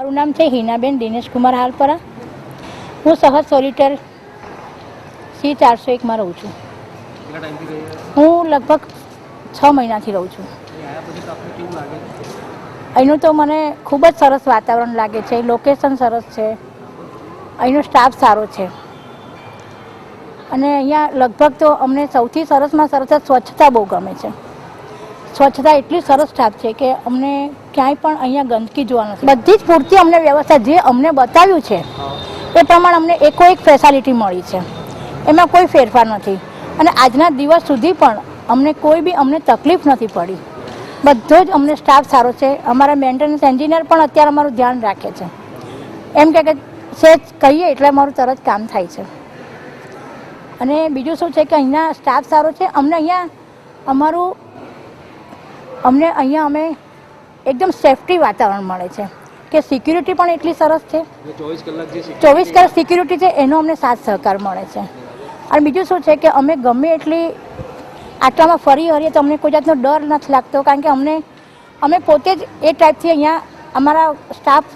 મારું નામ છે હિનાબેન દિનેશકુમાર હાલપરા. હું સહજ સોલિટર C401માં રહું છું. હું લગભગ 6 મહિનાથી રહું છું. અહીંનું તો મને ખૂબ જ સરસ વાતાવરણ લાગે છે, લોકેશન સરસ છે, અહીંનો સ્ટાફ સારો છે અને અહીંયા લગભગ તો અમને સૌથી સરસમાં સરસ સ્વચ્છતા બહુ ગમે છે. સ્વચ્છતા એટલી સરસ સ્ટાફ છે કે અમને ક્યાંય પણ અહીંયા ગંદકી જોવા નથી. બધી જ પૂરતી અમને વ્યવસ્થા જે અમને બતાવ્યું છે એ પ્રમાણે અમને એક ફેસિલિટી મળી છે, એમાં કોઈ ફેરફાર નથી અને આજના દિવસ સુધી પણ અમને કોઈ બી તકલીફ નથી પડી. બધો જ અમને સ્ટાફ સારો છે. અમારા મેન્ટેનન્સ એન્જિનિયર પણ અત્યારે અમારું ધ્યાન રાખે છે, એમ કે સેજ કહીએ એટલે અમારું તરત કામ થાય છે. અને બીજું શું છે કે અહીંના સ્ટાફ સારો છે. અમને અહીંયા અમે એકદમ સેફટી વાતાવરણ મળે છે કે સિક્યુરિટી પણ એટલી સરસ છે. 24 કલાક સિક્યુરિટી છે, એનો અમને સાથ સહકાર મળે છે. અને બીજું શું છે કે અમે ગમે એટલી આટલામાં ફરી હરીએ તો અમને કોઈ જાતનો ડર નથી લાગતો, કારણ કે અમે પોતે જ એ ટાઈપથી અહીંયા અમારા સ્ટાફ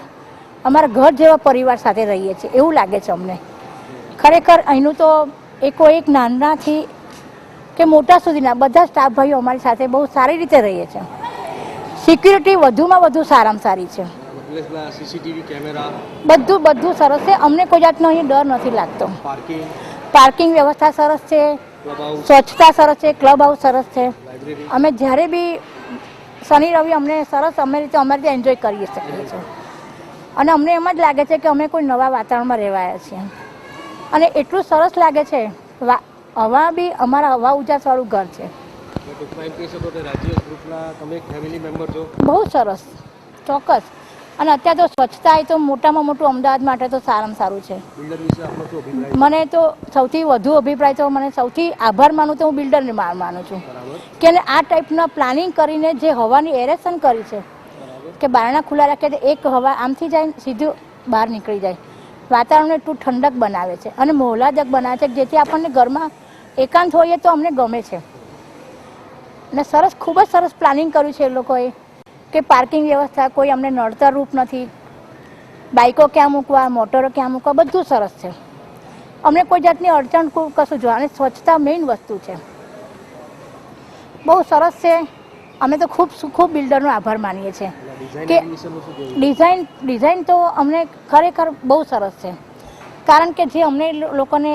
અમારા ઘર જેવા પરિવાર સાથે રહીએ છીએ એવું લાગે છે અમને. ખરેખર અહીંનું તો એક નાનાથી કે મોટા સુધીના બધા સ્ટાફ ભાઈઓ અમારી સાથે બહુ સારી રીતે રહીએ છીએ. સિક્યુરિટી વધુમાં વધુ સારામાં સારી છે. બધું સરસ છે. અમને કોઈ જાતનો અહીં ડર નથી લાગતો. પાર્કિંગ વ્યવસ્થા સરસ છે, સ્વચ્છતા સરસ છે, ક્લબ હાઉસ સરસ છે. અમે જ્યારે બી શનિ રવિ અમે રીતે એન્જોય કરી શકીએ છીએ અને અમને એમ જ લાગે છે કે અમે કોઈ નવા વાતાવરણમાં રહેવાયા છીએ અને એટલું સરસ લાગે છે. હવા બી અમારા હવા ઉજાસવાળું ઘર છે. બહુ સરસ, ચોક્કસ. અને અત્યારે તો સ્વચ્છતા એ તો મોટામાં મોટું અમદાવાદ માટે તો સારામાં સારું છે. મને તો સૌથી વધુ અભિપ્રાય તો મને સૌથી આભાર માનું તો હું બિલ્ડરને માનું છું કે આ ટાઈપના પ્લાનિંગ કરીને જે હવાની એરેશન કરી છે કે બારણા ખુલ્લા રાખે એક હવા આમથી જાય સીધું બહાર નીકળી જાય, વાતાવરણને એટલું ઠંડક બનાવે છે અને મોહલાદક બનાવે છે જેથી આપણને ઘરમાં એકાંત હોઈએ તો અમને ગમે છે. અને ખૂબ જ સરસ પ્લાનિંગ કર્યું છે એ લોકોએ કે પાર્કિંગ વ્યવસ્થા કોઈ અમને નડતર રૂપ નથી. બાઇકો ક્યાં મૂકવા, મોટરો ક્યાં મૂકવા, બધું સરસ છે. અમને કોઈ જાતની અડચણ કશું જોવા. અને સ્વચ્છતા મેઇન વસ્તુ છે, બહુ સરસ છે. અમે તો ખૂબ બિલ્ડરનો આભાર માનીએ છીએ કે ડિઝાઇન તો અમને ખરેખર બહુ સરસ છે, કારણ કે જે અમને લોકોને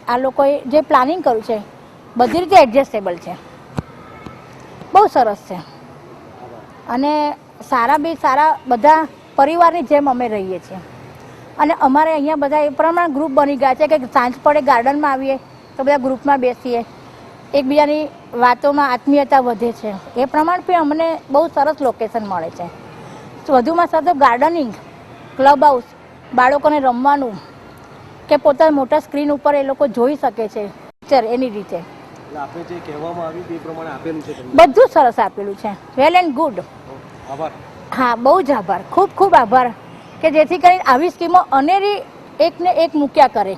આ લોકોએ જે પ્લાનિંગ કર્યું છે બધી રીતે એડજસ્ટેબલ છે, બહુ સરસ છે. અને સારા બધા પરિવારની જેમ અમે રહીએ છીએ અને અમારે અહીંયા બધા એ પ્રમાણે ગ્રુપ બની ગયા છે કે સાંજ પડે ગાર્ડનમાં આવીએ તો બધા ગ્રુપમાં બેસીએ, એકબીજાની વાતોમાં આત્મીયતા વધે છે. એ પ્રમાણે પણ અમને બહુ સરસ લોકેશન મળે છે. વધુમાં સાથે ગાર્ડનિંગ, ક્લબ હાઉસ, બાળકોને રમવાનું કે પોતાના મોટા સ્ક્રીન ઉપર એ લોકો જોઈ શકે છે એની રીતે બધું સરસ આપેલું છે. Well and good. હા, બહુ જ આભાર, ખૂબ આભાર કે જેથી કરીને આવી સ્કીમો અનેરી એકને એક મૂક્યા કરે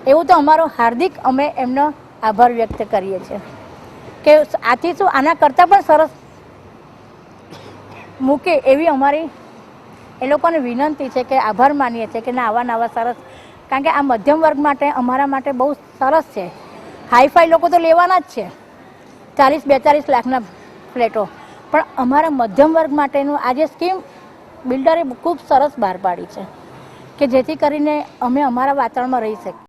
એવું તો અમારો હાર્દિક અમે એમનો આભાર વ્યક્ત કરીએ છીએ કે આથી શું આના કરતાં પણ સરસ મૂકે એવી અમારી એ લોકોને વિનંતી છે કે આભાર માનીએ છીએ કે ના આવા સરસ, કારણ કે આ મધ્યમ વર્ગ માટે અમારા માટે બહુ સરસ છે. હાઈફાઈ લોકો તો લેવાના જ છે 40-42 લાખના ફ્લેટો, પણ અમારા મધ્યમ વર્ગ માટેનું આ જે સ્કીમ બિલ્ડરે ખૂબ સરસ બહાર પાડી છે કે જેથી કરીને અમે અમારા વાતાવરણમાં રહી શકીએ.